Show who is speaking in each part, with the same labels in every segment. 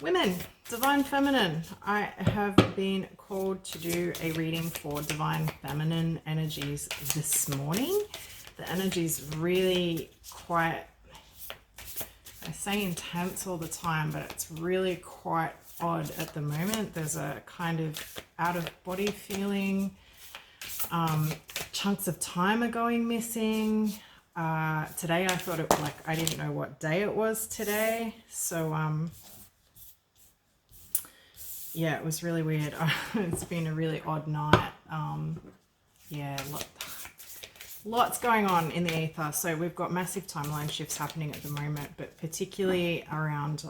Speaker 1: Women, Divine Feminine. I have been called to do a reading for Divine Feminine energies this morning. The energy's really quite, I say intense all the time, but it's really quite odd at the moment. There's a kind of out of body feeling. Chunks of time are going missing. Today I thought it like I didn't know what day it was today. So yeah, it was really weird. It's been a really odd night. Yeah, lots going on in the ether. So we've got massive timeline shifts happening at the moment, but particularly around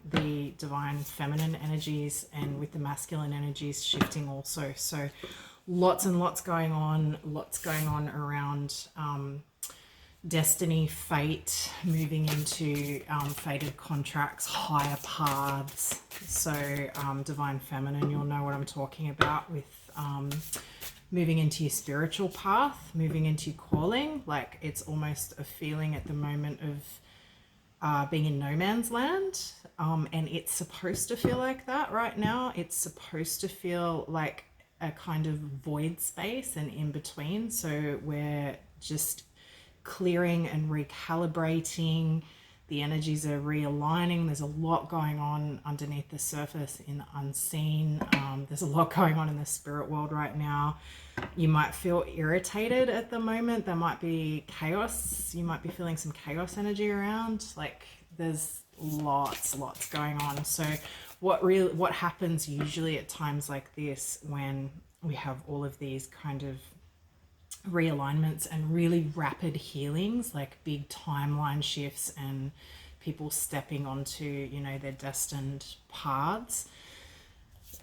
Speaker 1: the divine feminine energies and with the masculine energies shifting also. So lots and lots going on around destiny, fate, moving into fated contracts, higher paths. So divine feminine, you'll know what I'm talking about with moving into your spiritual path, moving into your calling. Like it's almost a feeling at the moment of being in no man's land, and it's supposed to feel like that right now. It's supposed to feel like a kind of void space and in between. So we're just clearing and recalibrating. The energies are realigning. There's a lot going on underneath the surface in the unseen. There's a lot going on in the spirit world right now. You might feel irritated at the moment. There might be chaos. You might be feeling some chaos energy around. Like there's lots going on. So what happens usually at times like this when we have all of these kind of realignments and really rapid healings, like big timeline shifts and people stepping onto, you know, their destined paths,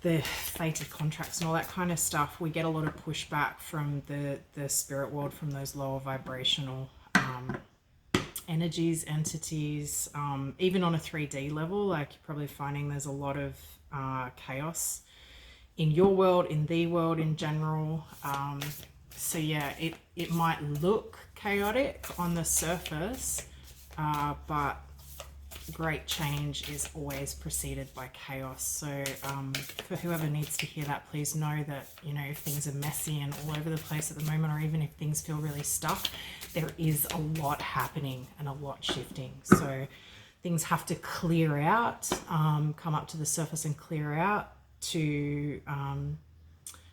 Speaker 1: the fated contracts and all that kind of stuff, we get a lot of pushback from the spirit world, from those lower vibrational energies, entities, even on a 3D level. Like you're probably finding there's a lot of chaos in your world, in the world in general. So yeah, it might look chaotic on the surface, but great change is always preceded by chaos. So for whoever needs to hear that, please know that, you know, if things are messy and all over the place at the moment, or even if things feel really stuck, there is a lot happening and a lot shifting. So things have to clear out, come up to the surface and clear out to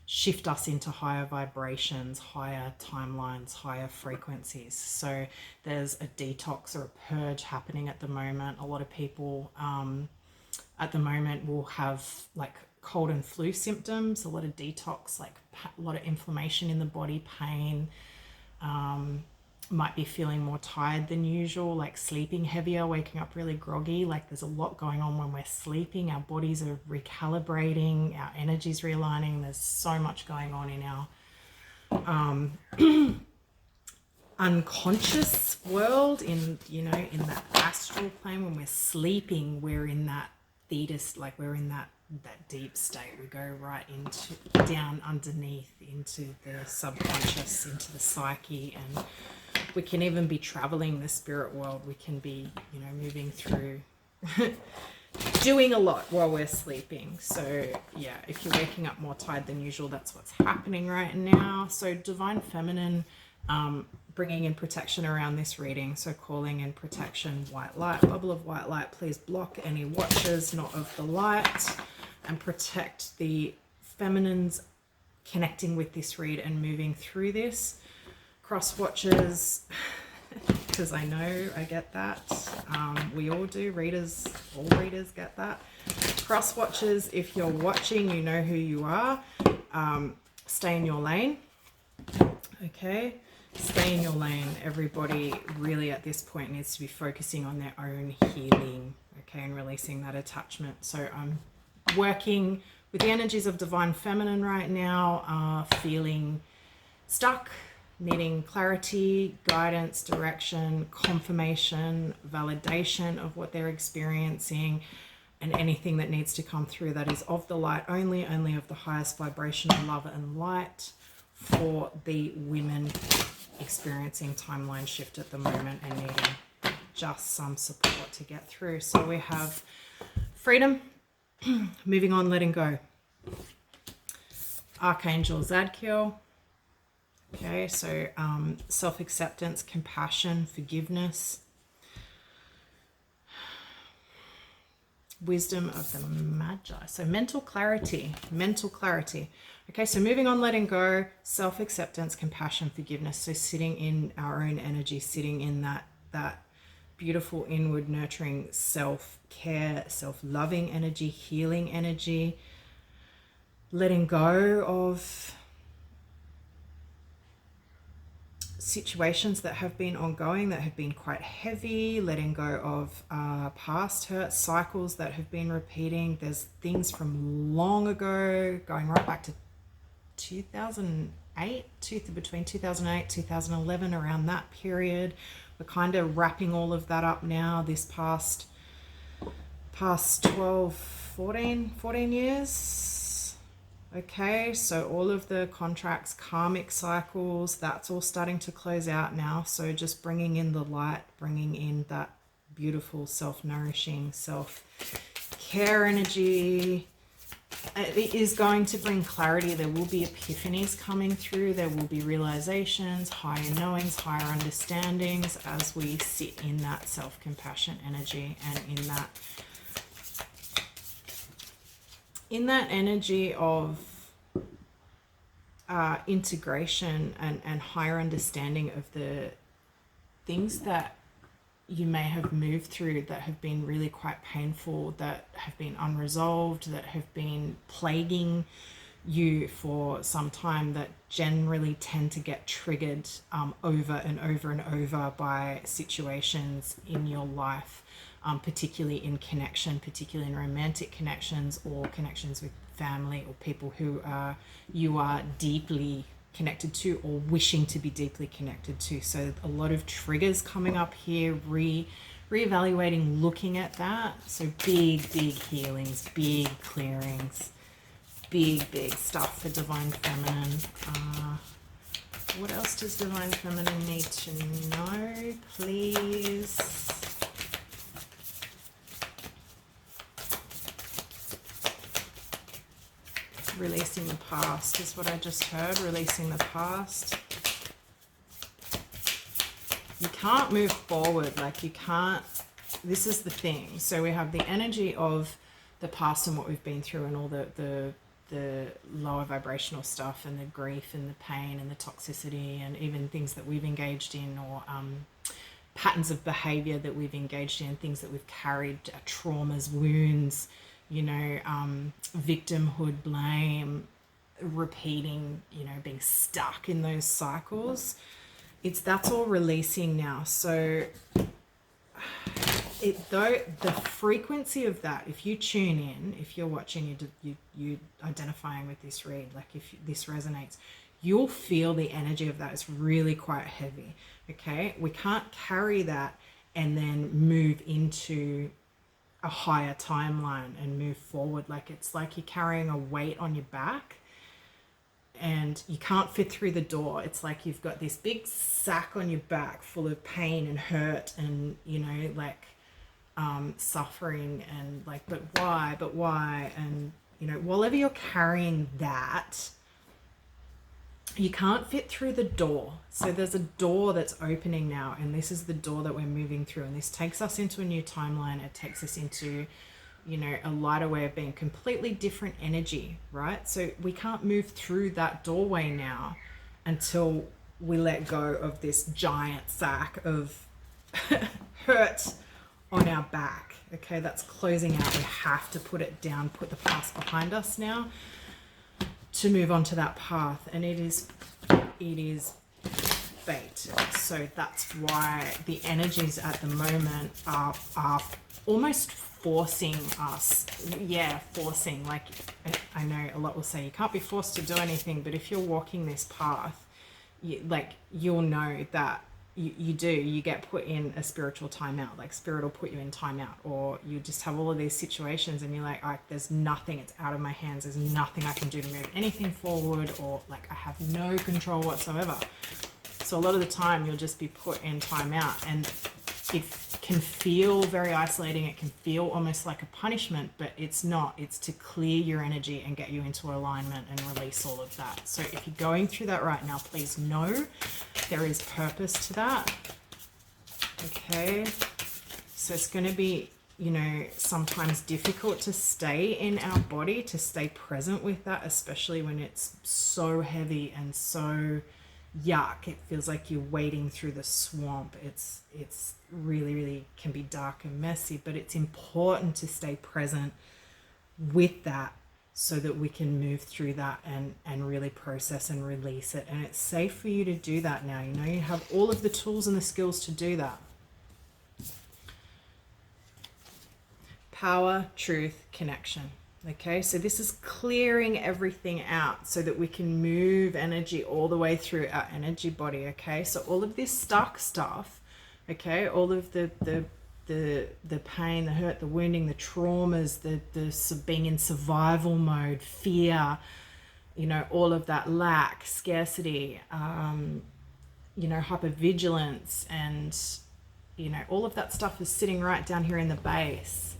Speaker 1: shift us into higher vibrations, higher timelines, higher frequencies. So there's a detox or a purge happening at the moment. A lot of people at the moment will have like cold and flu symptoms, a lot of detox, like a lot of inflammation in the body, pain, might be feeling more tired than usual, like sleeping heavier, waking up really groggy. Like there's a lot going on when we're sleeping. Our bodies are recalibrating, our energy's realigning. There's so much going on in our unconscious world, in, you know, in that astral plane. When we're sleeping, we're in that thetis, like we're in that deep state. We go right into down underneath into the subconscious, into the psyche, and we can even be traveling the spirit world. We can be, you know, moving through doing a lot while we're sleeping. So yeah, if you're waking up more tired than usual, that's what's happening right now. So divine feminine, bringing in protection around this reading. So calling in protection, white light, bubble of white light, please block any watchers not of the light, and protect the feminines connecting with this read and moving through this. Cross watchers, because I know I get that. We all do. All readers get that. Cross watchers, if you're watching, you know who you are. Stay in your lane. Okay, stay in your lane. Everybody really at this point needs to be focusing on their own healing, okay, and releasing that attachment. So I'm working with the energies of divine feminine right now, feeling stuck, needing clarity, guidance, direction, confirmation, validation of what they're experiencing, and anything that needs to come through that is of the light only of the highest vibration of love and light, for the women experiencing timeline shift at the moment and needing just some support to get through. So we have freedom, Moving on, letting go. Archangel Zadkiel. Okay, so self-acceptance, compassion, forgiveness. Wisdom of the Magi. So mental clarity, mental clarity. Okay, so moving on, letting go, self-acceptance, compassion, forgiveness. So sitting in our own energy, sitting in that beautiful inward nurturing self-care, self-loving energy, healing energy. Letting go of situations that have been ongoing, that have been quite heavy, letting go of past hurt cycles that have been repeating. There's things from long ago, going right back to 2008, between 2008, 2011, around that period. We're kind of wrapping all of that up now, this past 12, 14 years. Okay, so all of the contracts, karmic cycles, that's all starting to close out now. So just bringing in the light, bringing in that beautiful self-nourishing, self-care energy. It is going to bring clarity. There will be epiphanies coming through. There will be realizations, higher knowings, higher understandings as we sit in that self-compassion energy and in that energy of integration and higher understanding of the things that you may have moved through that have been really quite painful, that have been unresolved, that have been plaguing you for some time, that generally tend to get triggered over and over and over by situations in your life. Particularly in connection, particularly in romantic connections or connections with family or people who you are deeply connected to or wishing to be deeply connected to. So a lot of triggers coming up here, reevaluating, looking at that. So big healings, big clearings, big stuff for Divine Feminine. What else does Divine Feminine need to know, please? Releasing the past is what I just heard. Releasing the past. You can't move forward. Like you can't. This is the thing. So we have the energy of the past and what we've been through and all the lower vibrational stuff and the grief and the pain and the toxicity and even things that we've engaged in or patterns of behavior that we've engaged in, things that we've carried, traumas, wounds, victimhood, blame, repeating, being stuck in those cycles. That's all releasing now. So the frequency of that, if you tune in, if you're watching, you identifying with this read, like if this resonates, you'll feel the energy of that is really quite heavy. Okay, we can't carry that and then move into a higher timeline and move forward. Like it's like you're carrying a weight on your back and you can't fit through the door. It's like you've got this big sack on your back full of pain and hurt and suffering and like, but why and whatever you're carrying, that you can't fit through the door. So there's a door that's opening now, and this is the door that we're moving through, and this takes us into a new timeline. It takes us into a lighter way of being, completely different energy, right? So we can't move through that doorway now until we let go of this giant sack of hurt on our back. Okay, that's closing out. We have to put it down, put the past behind us now to move on to that path. And it is fate. So that's why the energies at the moment are almost forcing us. Yeah, forcing. Like, I know a lot will say you can't be forced to do anything, but if you're walking this path, you'll know that you do. You get put in a spiritual timeout. Like spirit will put you in timeout, or you just have all of these situations and you're like, there's nothing, it's out of my hands. There's nothing I can do to move anything forward, or like I have no control whatsoever. So a lot of the time you'll just be put in timeout. And if can feel very isolating. It can feel almost like a punishment, but it's not. It's to clear your energy and get you into alignment and release all of that. So if you're going through that right now, please know there is purpose to that. Okay. So it's going to be, you know, sometimes difficult to stay in our body, to stay present with that, especially when it's so heavy and so yuck. It feels like you're wading through the swamp. It's really, really can be dark and messy, but it's important to stay present with that so that we can move through that and really process and release it. And it's safe for you to do that now. You know, you have all of the tools and the skills to do that. Power, truth, connection. Okay, so this is clearing everything out so that we can move energy all the way through our energy body. Okay, so all of this stuck stuff, okay, all of the pain, the hurt, the wounding, the traumas, the being in survival mode, fear, you know, all of that lack, scarcity, you know, hypervigilance, and, you know, all of that stuff is sitting right down here in the base.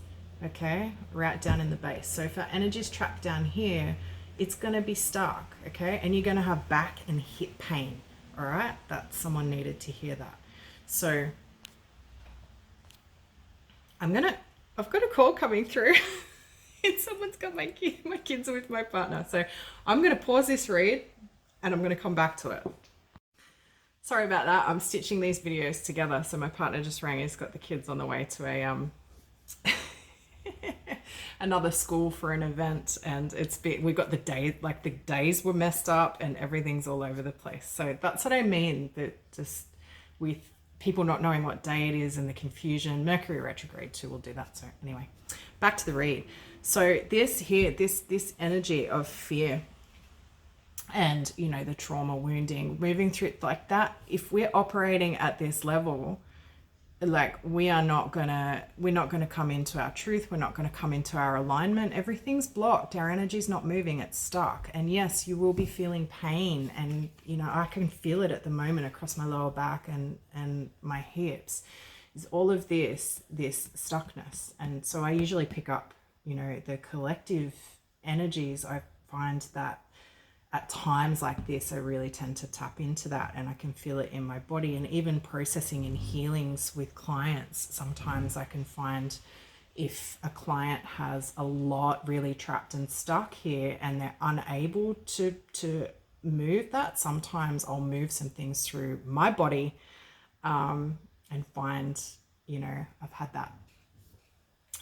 Speaker 1: Okay, right down in the base. So if our energy is trapped down here, it's going to be stuck. Okay, and you're going to have back and hip pain. All right, that someone needed to hear that. So I've got a call coming through. And someone's got my kids with my partner. So I'm going to pause this read and I'm going to come back to it. Sorry about that. I'm stitching these videos together. So my partner just rang. He's got the kids on the way to a another school for an event, and we got the day, like the days were messed up and everything's all over the place. So that's what I mean, that just with people not knowing what day it is and the confusion. Mercury retrograde too will do that. So anyway, back to the read. So this here, this energy of fear and, you know, the trauma, wounding, moving through it like that, if we're operating at this level, like we're not gonna come into our truth. We're not gonna come into our alignment. Everything's blocked. Our energy's not moving. It's stuck. And yes, you will be feeling pain, and, you know, I can feel it at the moment across my lower back and my hips. Is all of this stuckness. And so I usually pick up, you know, the collective energies. I find that at times like this, I really tend to tap into that, and I can feel it in my body. And even processing in healings with clients, sometimes I can find if a client has a lot really trapped and stuck here and they're unable to move that, sometimes I'll move some things through my body and find, you know, I've had that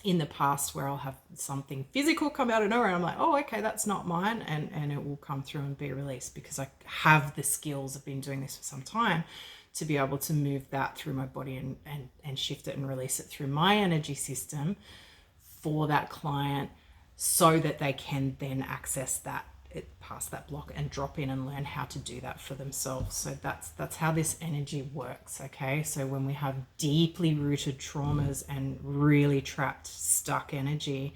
Speaker 1: in the past where I'll have something physical come out of nowhere and I'm like, oh, okay, that's not mine, and it will come through and be released because I have the skills. I've been doing this for some time to be able to move that through my body and shift it and release it through my energy system for that client so that they can then access that, past that block, and drop in and learn how to do that for themselves. So that's how this energy works. Okay, so when we have deeply rooted traumas and really trapped, stuck energy,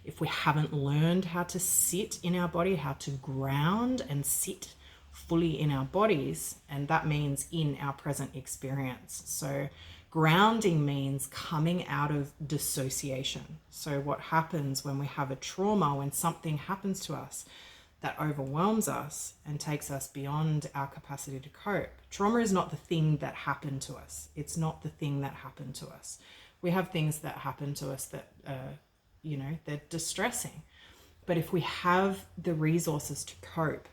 Speaker 1: if we haven't learned how to sit in our body, how to ground and sit fully in our bodies, and that means in our present experience. So grounding means coming out of dissociation. So what happens when we have a trauma, when something happens to us that overwhelms us and takes us beyond our capacity to cope. Trauma is not the thing that happened to us. It's not the thing that happened to us. We have things that happen to us that, you know, they're distressing. But if we have the resources to cope,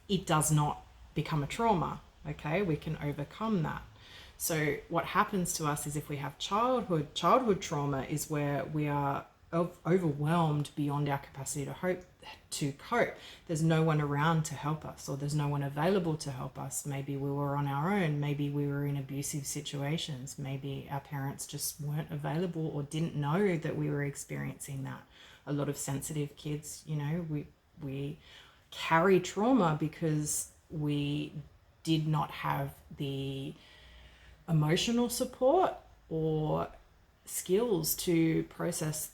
Speaker 1: it does not become a trauma, okay? We can overcome that. So what happens to us is if we have childhood trauma is where we are overwhelmed beyond our capacity to cope. There's no one around to help us, or there's no one available to help us. Maybe we were on our own. Maybe we were in abusive situations. Maybe our parents just weren't available or didn't know that we were experiencing that. A lot of sensitive kids, you know, we carry trauma because we did not have the emotional support or skills to process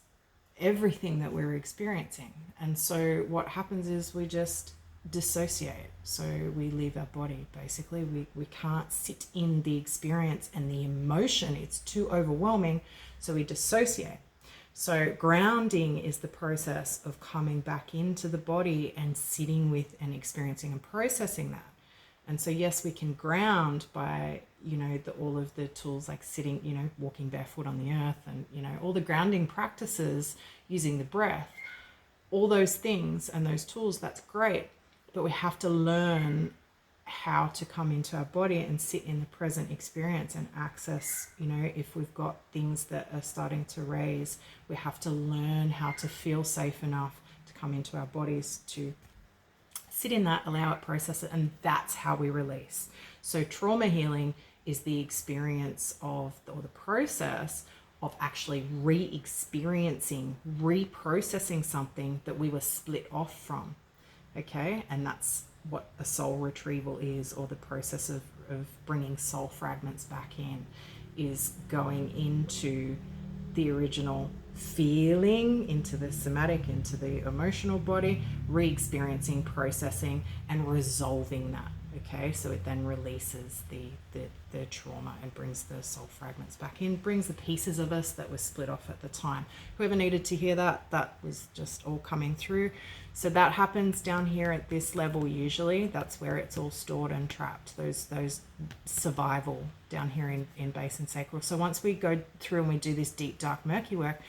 Speaker 1: everything that we're experiencing. And so what happens is we just dissociate. So we leave our body. Basically, we can't sit in the experience and the emotion. It's too overwhelming. So we dissociate. So grounding is the process of coming back into the body and sitting with and experiencing and processing that. And so, yes, we can ground by, all of the tools like sitting, walking barefoot on the earth and, all the grounding practices using the breath, all those things and those tools, that's great. But we have to learn how to come into our body and sit in the present experience and access, if we've got things that are starting to raise, we have to learn how to feel safe enough to come into our bodies, to sit in that, allow it, process it, and that's how we release. So trauma healing is the experience of, or the process of actually re-experiencing, reprocessing something that we were split off from. Okay, and that's what a soul retrieval is, or the process of bringing soul fragments back in, is going into the original feeling, into the somatic, into the emotional body, re-experiencing, processing, and resolving that. Okay, so it then releases the trauma and brings the soul fragments back in, brings the pieces of us that were split off at the time. Whoever needed to hear that, that was just all coming through. So that happens down here at this level usually. That's where it's all stored and trapped, those survival down here in base and sacral. So once we go through and we do this deep, dark, murky work,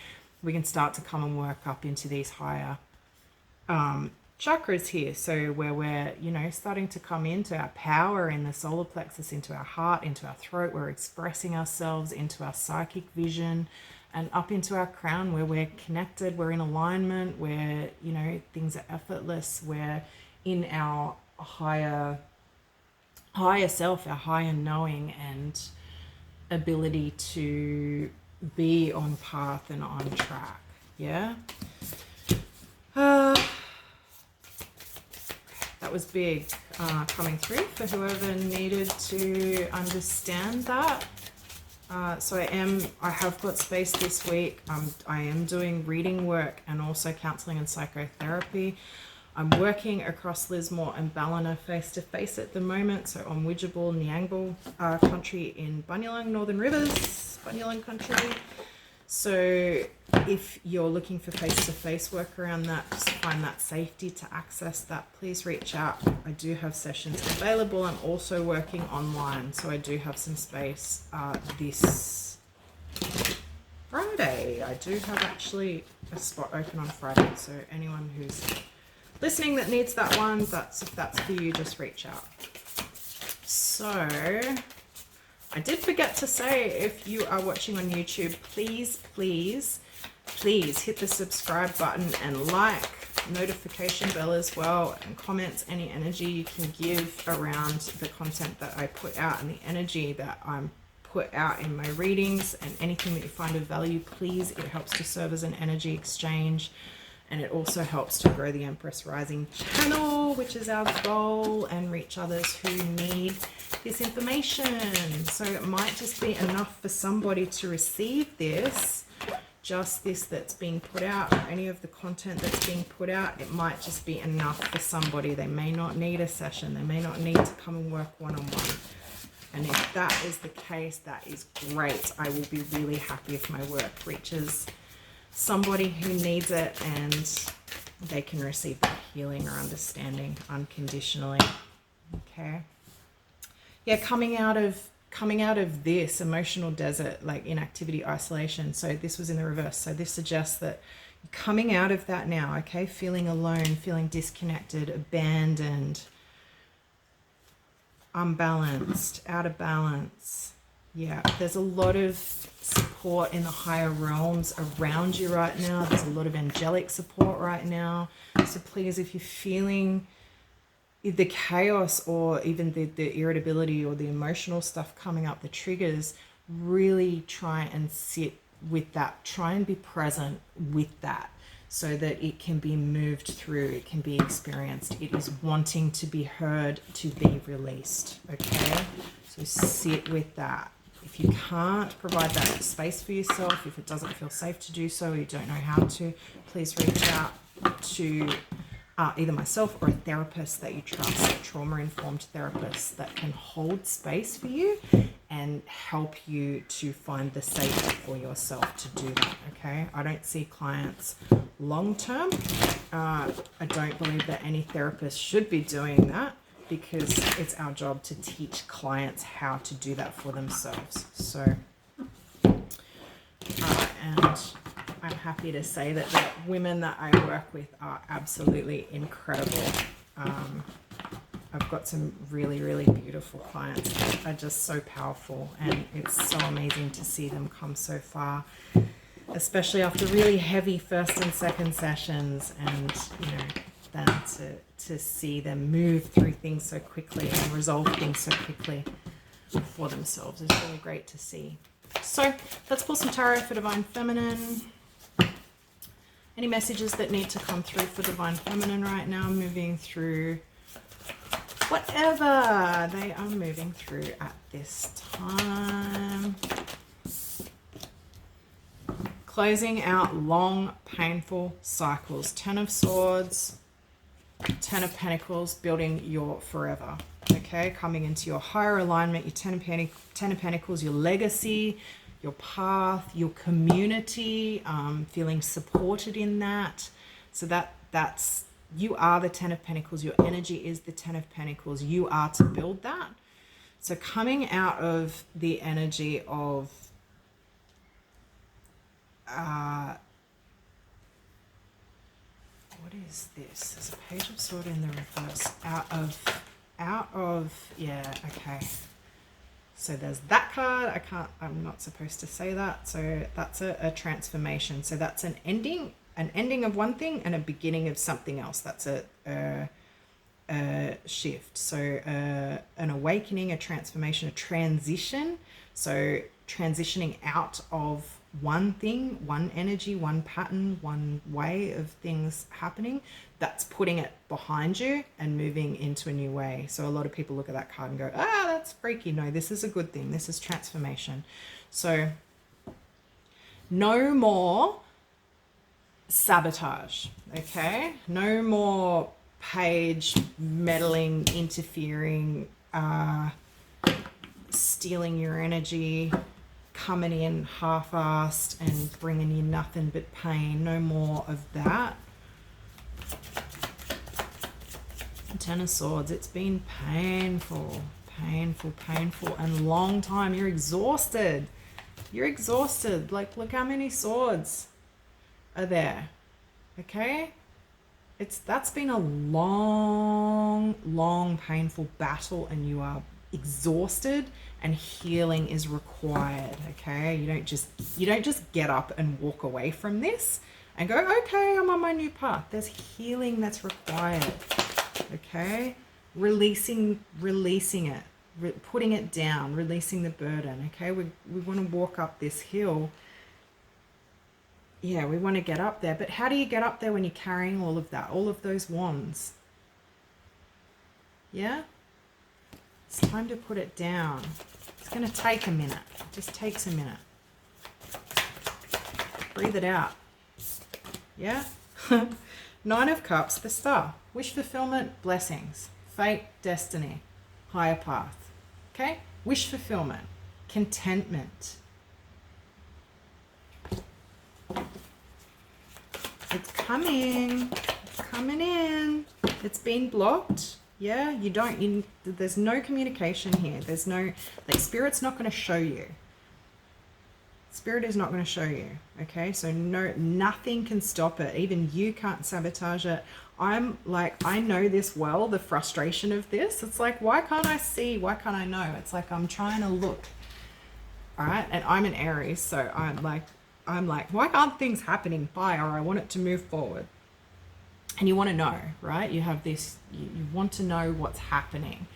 Speaker 1: we can start to come and work up into these higher chakras here. So where we're, starting to come into our power in the solar plexus, into our heart, into our throat, we're expressing ourselves, into our psychic vision, and up into our crown where we're connected, we're in alignment, where, things are effortless, we're in our higher self, our higher knowing and ability to be on path and on track. Yeah. That was big coming through for whoever needed to understand that. So I have got space this week. I am doing reading work and also counseling and psychotherapy. I'm working across Lismore and Ballina face to face at the moment. So on Widgeable, Nyangbu country in Banyulang, Northern Rivers, Banyulang country. So if you're looking for face-to-face work around that, just find that safety to access that, please reach out. I do have sessions available. I'm also working online, so I do have some space this Friday. I do have actually a spot open on Friday, so anyone who's listening that needs that one, if that's for you, just reach out. So I did forget to say, if you are watching on YouTube, please hit the subscribe button and like, notification bell as well, and comments, any energy you can give around the content that I put out and the energy that I'm put out in my readings, and anything that you find of value, please. It helps to serve as an energy exchange, and it also helps to grow the Empress Rising channel, which is our goal, and reach others who need this information. So it might just be enough for somebody to receive this, just this that's being put out, or any of the content that's being put out. It might just be enough for somebody. They may not need a session. They may not need to come and work one-on-one. And if that is the case, that is great. I will be really happy if my work reaches somebody who needs it and they can receive that healing or understanding unconditionally. Okay. Yeah, coming out of this emotional desert, like inactivity, isolation. So this was in the reverse. So this suggests that you're coming out of that now, okay? Feeling alone, feeling disconnected, abandoned, unbalanced, out of balance. Yeah, there's a lot of support in the higher realms around you right now. There's a lot of angelic support right now. So please, if you're feeling the chaos or even the irritability or the emotional stuff coming up, the triggers, really try and sit with that. Try and be present with that so that it can be moved through, it can be experienced. It is wanting to be heard, to be released, okay? So sit with that. If you can't provide that space for yourself, if it doesn't feel safe to do so, you don't know how to, please reach out to either myself or a therapist that you trust, a trauma-informed therapist that can hold space for you and help you to find the safety for yourself to do that, okay? I don't see clients long-term. I don't believe that any therapist should be doing that, because it's our job to teach clients how to do that for themselves. So, and I'm happy to say that the women that I work with are absolutely incredible. I've got some really, really beautiful clients that are just so powerful, and it's so amazing to see them come so far, especially after really heavy first and second sessions, and then to see them move through things so quickly and resolve things so quickly for themselves is really great to see. So let's pull some tarot for Divine Feminine. Any messages that need to come through for Divine Feminine right now, moving through whatever they are moving through at this time. Closing out long, painful cycles. 10 of Swords, 10 of Pentacles, building your forever. Okay, coming into your higher alignment, your 10 of Pentacles, your legacy, your path, your community, feeling supported in that. So that's, you are the 10 of Pentacles. Your energy is the 10 of Pentacles. You are to build that. So coming out of the energy of what is this? There's a Page of Swords in the reverse. Out of, yeah, okay. So there's that card. I'm not supposed to say that. So that's a transformation. So that's an ending of one thing and a beginning of something else. That's a shift. So an awakening, a transformation, a transition. So transitioning out of one thing, one energy, one pattern, one way of things happening, that's putting it behind you and moving into a new way. So a lot of people look at that card and go, that's freaky. No, this is a good thing. This is transformation. So no more sabotage, okay? No more page meddling, interfering, stealing your energy, coming in half-assed and bringing you nothing but pain. No more of that. 10 of Swords. It's been painful, and long time. You're exhausted. Like, look how many swords are there. Okay? That's been a long, painful battle, and you are exhausted, and healing is required. Okay, you don't just get up and walk away from this and go, okay, I'm on my new path. There's healing that's required. Okay, releasing it, putting it down, releasing the burden. Okay, we want to walk up this hill. Yeah, we want to get up there, but how do you get up there when you're carrying all of that, all of those wands? Yeah, it's time to put it down. It's going to take a minute. It just takes a minute. Breathe it out. Yeah. 9 of Cups, the Star. Wish fulfillment, blessings, fate, destiny, higher path. Okay? Wish fulfillment, contentment. It's coming. It's coming in. It's been blocked. Yeah, there's no communication here. There's no, like, Spirit's not going to show you. Spirit is not going to show you. Okay, so nothing can stop it. Even you can't sabotage it. I'm like, I know this well, the frustration of this. It's like, why can't I see? Why can't I know? It's like, I'm trying to look. All right, and I'm an Aries, so I'm like, why aren't things happening by, or I want it to move forward? And you want to know, right? You have this, you want to know what's happening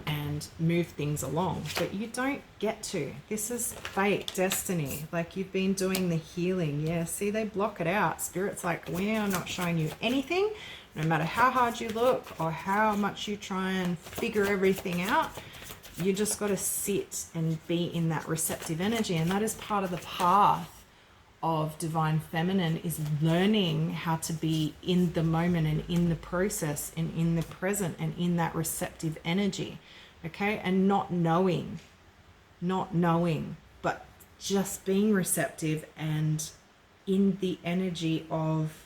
Speaker 1: and move things along, but you don't get to. This is fate, destiny. Like, you've been doing the healing. Yeah, see, they block it out. Spirit's like, we are not showing you anything, no matter how hard you look or how much you try and figure everything out. You just got to sit and be in that receptive energy, and that is part of the path of divine feminine is learning how to be in the moment and in the process and in the present and in that receptive energy. Okay, and not knowing, but just being receptive and in the energy of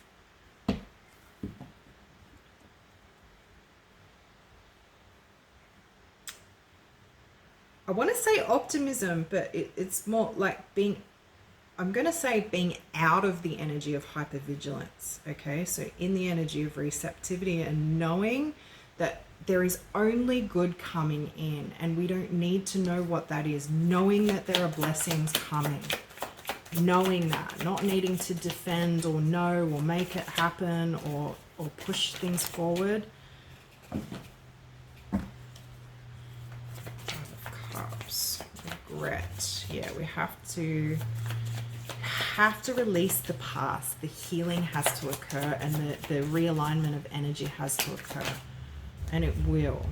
Speaker 1: I want to say optimism, but it's more like being, I'm going to say being out of the energy of hypervigilance. Okay, so in the energy of receptivity and knowing that there is only good coming in, and we don't need to know what that is. Knowing that there are blessings coming, knowing that, not needing to defend or know or make it happen or push things forward. Regret. Yeah, we have to release the past. The healing has to occur, and the realignment of energy has to occur, and it will.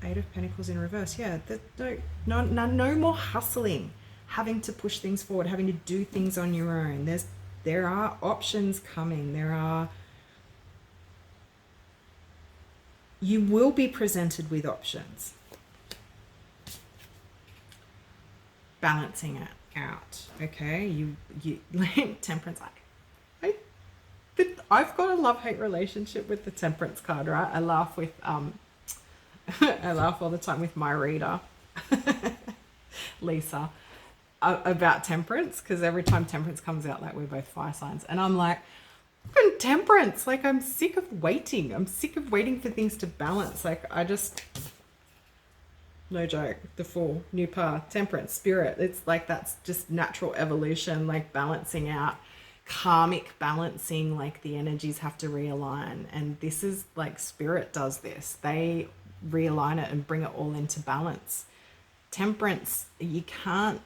Speaker 1: Eight of Pentacles in reverse. Yeah, no more hustling, having to push things forward, having to do things on your own. There are options coming. You will be presented with options. Balancing it out, okay? You Temperance. I've got a love-hate relationship with the Temperance card, right? I laugh with I laugh all the time with my reader, Lisa, about Temperance, because every time Temperance comes out, like, we're both fire signs, and I'm like, Temperance, like, I'm sick of waiting. I'm sick of waiting for things to balance. Like, no joke, the Fool, new path, Temperance, Spirit. It's like, that's just natural evolution, like balancing out, karmic balancing, like the energies have to realign. And this is like Spirit does this. They realign it and bring it all into balance. Temperance, you can't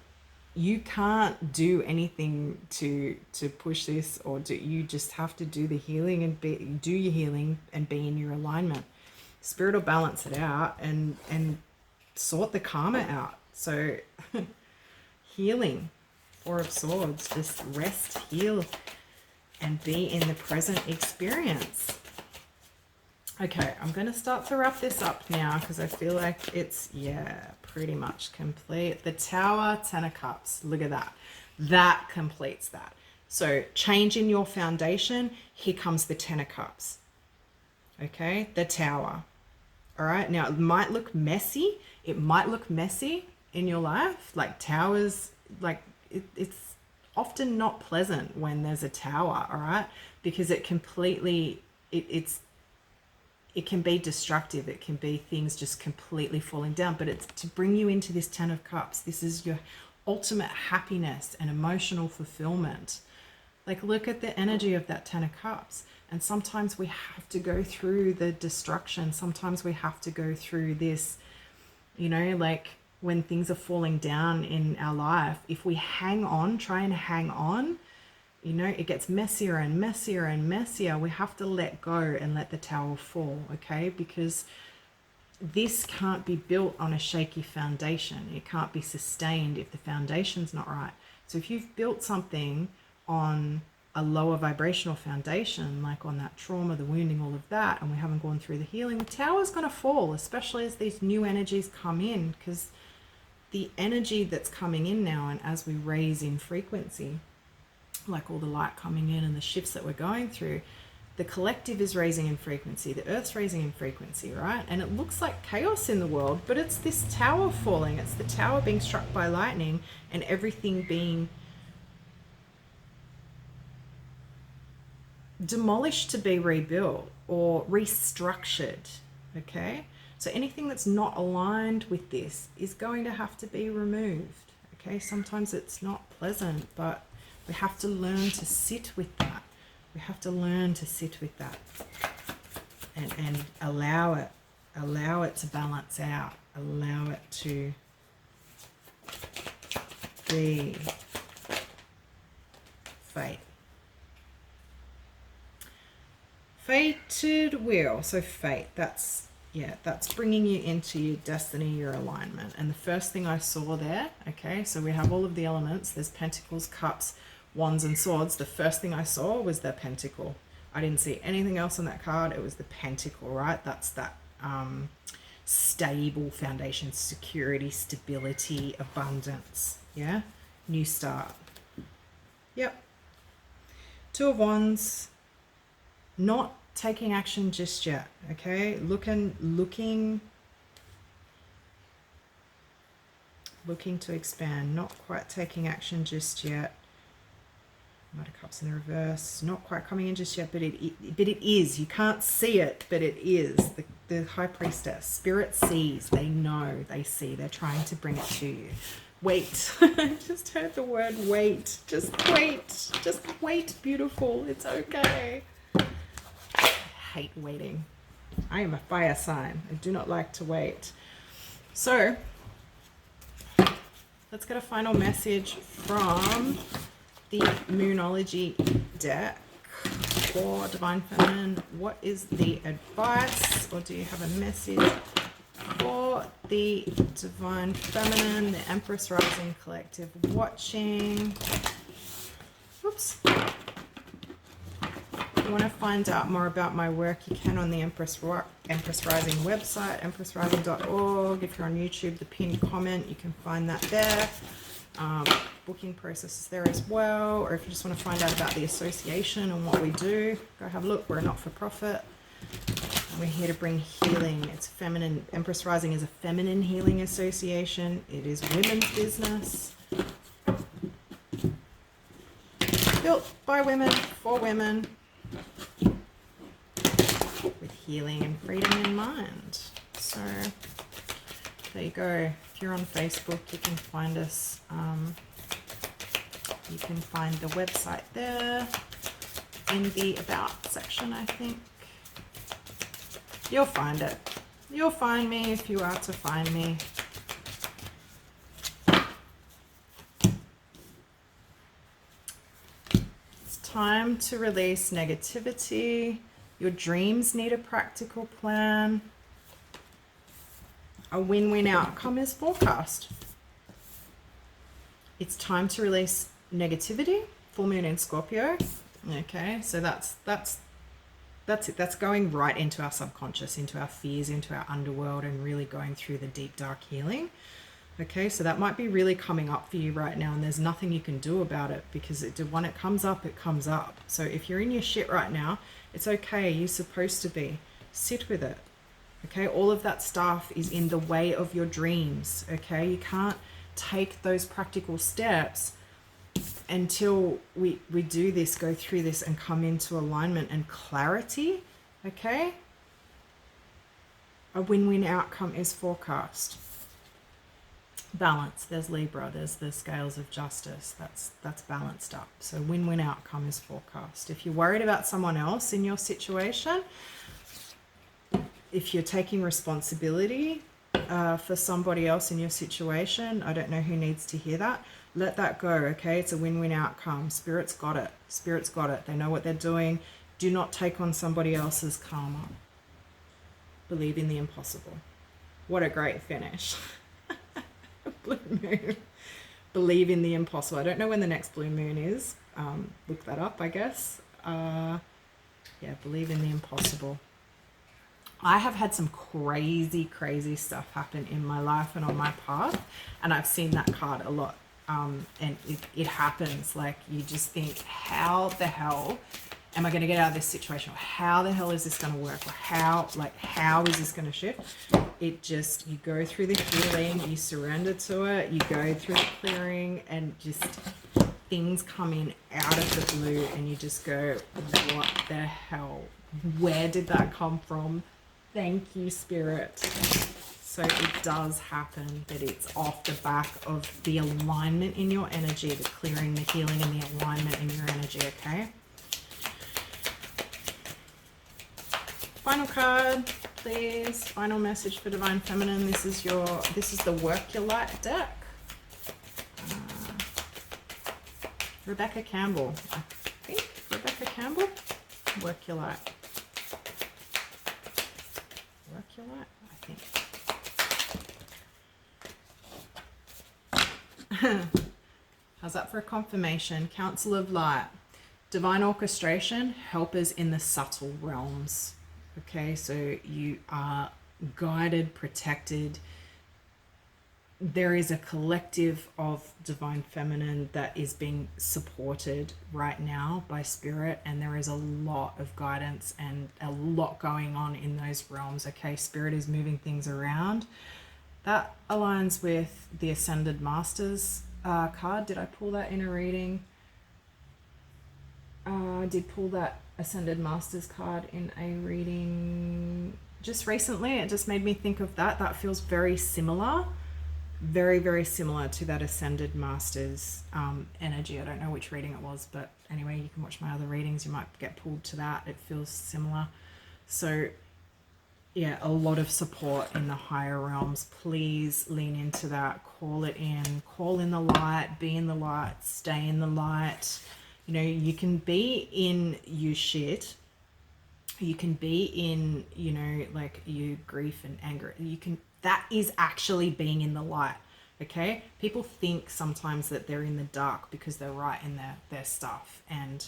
Speaker 1: do anything to push this, or you just have to do the healing and do your healing and be in your alignment. Spirit will balance it out and sort the karma out. So healing, Four of Swords, just rest, heal, and be in the present experience. Okay, I'm going to start to wrap this up now, because I feel like it's, yeah, pretty much complete. The Tower, Ten of Cups, look at that. That completes that. So change in your foundation. Here comes the Ten of Cups. Okay, the Tower. All right, now it might look messy. It might look messy in your life. Like towers, like it's often not pleasant when there's a tower, all right? Because it completely, it can be destructive. It can be things just completely falling down, but it's to bring you into this Ten of Cups. This is your ultimate happiness and emotional fulfillment. Like, look at the energy of that Ten of Cups. And sometimes we have to go through the destruction. Sometimes we have to go through this, you know, like when things are falling down in our life, if we hang on, try and hang on, you know, it gets messier and messier and messier. We have to let go and let the tower fall, okay? Because this can't be built on a shaky foundation. It can't be sustained if the foundation's not right. So if you've built something on a lower vibrational foundation, like on that trauma, the wounding, all of that, and we haven't gone through the healing, the tower's going to fall, especially as these new energies come in, because the energy that's coming in now, and as we raise in frequency, like all the light coming in and the shifts that we're going through, the collective is raising in frequency, the earth's raising in frequency, right? And it looks like chaos in the world, but it's this tower falling. It's the tower being struck by lightning and everything being demolished to be rebuilt or restructured, okay? So anything that's not aligned with this is going to have to be removed, okay? Sometimes it's not pleasant, but we have to learn to sit with that. We have to learn to sit with that and allow it to balance out, allow it to be fate. Fated wheel, so fate, that's Yeah, that's bringing you into your destiny, your alignment. And the first thing I saw there, okay, so we have all of the elements. There's pentacles, cups, wands, and swords. The first thing I saw was the pentacle. I didn't see anything else on that card. It was the pentacle, right? That's that stable foundation, security, stability, abundance. Yeah, new start. Yep. Two of Wands, not taking action just yet. Okay, looking to expand, not quite taking action just yet. Knight of Cups in the reverse, not quite coming in just yet, but it is. You can't see it, but it is. The High Priestess, Spirit sees, they know, they see, they're trying to bring it to you. Wait. I just heard the word wait. Just wait. Just wait, beautiful. It's okay. I hate waiting. I am a fire sign. I do not like to wait. So let's get a final message from the Moonology deck for Divine Feminine. What is the advice, or do you have a message for the Divine Feminine, the Empress Rising Collective watching? Oops. If you want to find out more about my work, you can on the Empress Rising website, empressrising.org. If you're on YouTube, the pinned comment, you can find that there. Booking process is there as well. Or if you just want to find out about the association and what we do, go have a look. We're a not-for-profit. We're here to bring healing. It's feminine. Empress Rising is a feminine healing association. It is women's business. Built by women, for women, with healing and freedom in mind. So there you go. If you're on Facebook, you can find us. You can find the website there in the About section, I think. You'll find it. You'll find me if you are to find me. It's time to release negativity. Your dreams need a practical plan. A win-win outcome is forecast. It's time to release negativity. Full moon in Scorpio. Okay, so that's it. That's going right into our subconscious, into our fears, into our underworld, and really going through the deep dark healing. Okay, so that might be really coming up for you right now, and there's nothing you can do about it, because when it comes up, it comes up. So if you're in your shit right now, it's okay. You're supposed to be. Sit with it. Okay, all of that stuff is in the way of your dreams. Okay, you can't take those practical steps until we do this, go through this, and come into alignment and clarity. Okay, a win-win outcome is forecast. Balance. There's Libra. There's the scales of justice. That's balanced up. So win-win outcome is forecast. If you're worried about someone else in your situation, if you're taking responsibility for somebody else in your situation, I don't know who needs to hear that. Let that go, okay? It's a win-win outcome. Spirit's got it. Spirit's got it. They know what they're doing. Do not take on somebody else's karma. Believe in the impossible. What a great finish. Blue moon. Believe in the impossible. I don't know when the next blue moon is. Look that up, I guess. Yeah, believe in the impossible. I have had some crazy, crazy stuff happen in my life and on my path, and I've seen that card a lot. And it happens. Like, you just think, how the hell am I going to get out of this situation? Or how the hell is this going to work? Or how is this going to shift? It just, you go through the healing, you surrender to it, you go through the clearing, and just things come in out of the blue, and you just go, what the hell? Where did that come from? Thank you, Spirit. So it does happen, but it's off the back of the alignment in your energy, the clearing, the healing, and the alignment in your energy, okay? Final card, please. Final message for Divine Feminine. This is the Work Your Light deck. Rebecca Campbell. I think Rebecca Campbell. Work Your Light. Work Your light, I think. How's that for a confirmation? Council of Light. Divine orchestration, helpers in the subtle realms. Okay, so you are guided, protected. There is a collective of divine feminine that is being supported right now by spirit, and there is a lot of guidance and a lot going on in those realms. Okay, spirit is moving things around. That aligns with the Ascended Masters card. Did I pull that in a reading? I did pull that Ascended Masters card in a reading just recently. It just made me think of that. That feels very similar. Very, very similar to that Ascended Masters energy. I don't know which reading it was, but anyway, you can watch my other readings. You might get pulled to that. It feels similar. So yeah, a lot of support in the higher realms. Please lean into that. Call it in. Call in the light. Be in the light. Stay in the light. You know, you can be in your shit. You can be in, you know, like your grief and anger. You can, that is actually being in the light. Okay, people think sometimes that they're in the dark because they're right in their stuff, and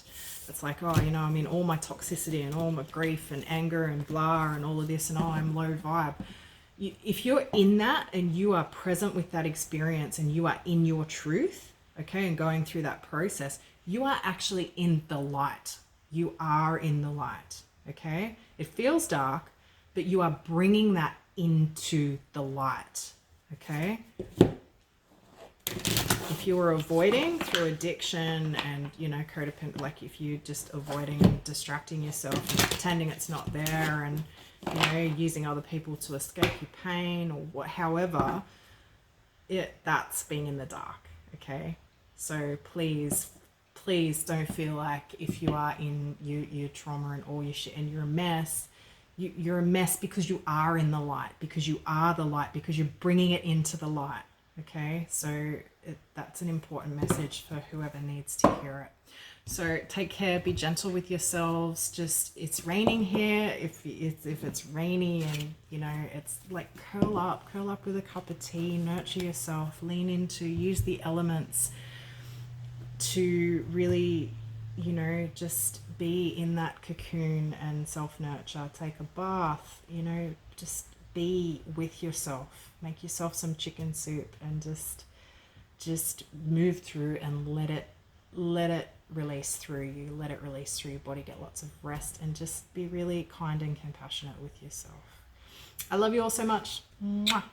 Speaker 1: it's like, oh, you know, I'm in all my toxicity and all my grief and anger and blah and all of this, and oh, I'm low vibe. If you're in that and you are present with that experience and you are in your truth, okay, and going through that process, you are actually in the light. You are in the light. Okay, it feels dark, but you are bringing that into the light. Okay, if you were avoiding through addiction and, you know, codependent, like if you just avoiding and distracting yourself and pretending it's not there, and, you know, using other people to escape your pain or what, however, that's being in the dark. Okay, so please don't feel like if you are in your trauma and all your shit and you're a mess, you're a mess because you are in the light, because you are the light, because you're bringing it into the light. Okay, so that's an important message for whoever needs to hear it. So take care, be gentle with yourselves. Just, it's raining here. If it's rainy and, you know, it's like curl up with a cup of tea, nurture yourself, lean into, use the elements to really, you know, just be in that cocoon and self-nurture. Take a bath, you know, just be with yourself. Make yourself some chicken soup and just move through and let it release through you. Let it release through your body. Get lots of rest and just be really kind and compassionate with yourself. I love you all so much. Mwah.